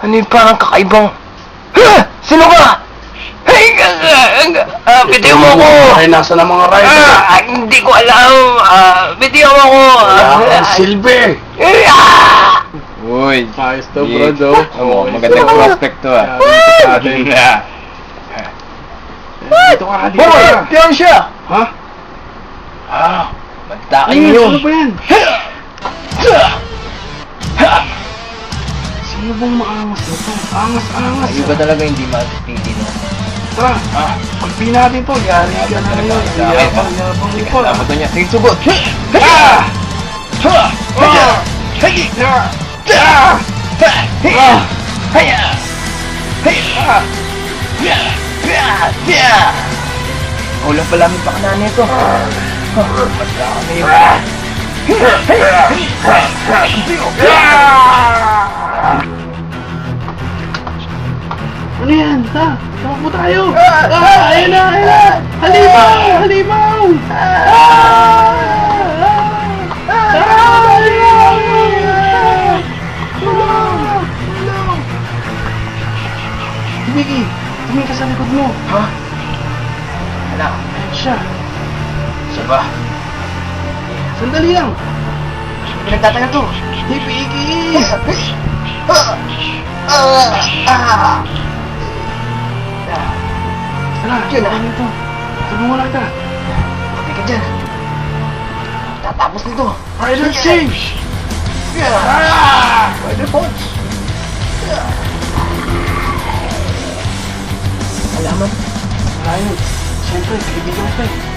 Ano yung parang kakaibang... Ha! Sino ka? Ay, bitiyo mo ako! Ay, nasa na mga rider? Hindi ko alam. Bitiyo mo ako. Wala kang silbi! Uy. Ayos to, bro, do. Oo, magandang prospect to ah. Dito ka, dito Hoy! ka. Diyan siya! Ha? Magtakin Ano yun. Ano ba yan? Sino bang maangas nito? Angas. Iba talaga hindi mapipili no. Tara, pagpili natin to. Yari ka na yun. Yabang ito. Dapat niya. Sige, sugot! Ulang pala may pakana nito. Ano yan? Ha? Tamakbo tayo! Ayan na! Halimaw! Tulong! Vicky, tumingin ka sa likod mo. Ha? Anak, Ayan siya. siya ba? Sandali lang. Pinagtatagal to. Hey, Vicky! Tara, ano ito? Tulungan lang kita. Hindi ka dyan. Tatapos nito. Rider change! Rider Punch! Alaman. Ayun, siyempre, kaibigan ko eh.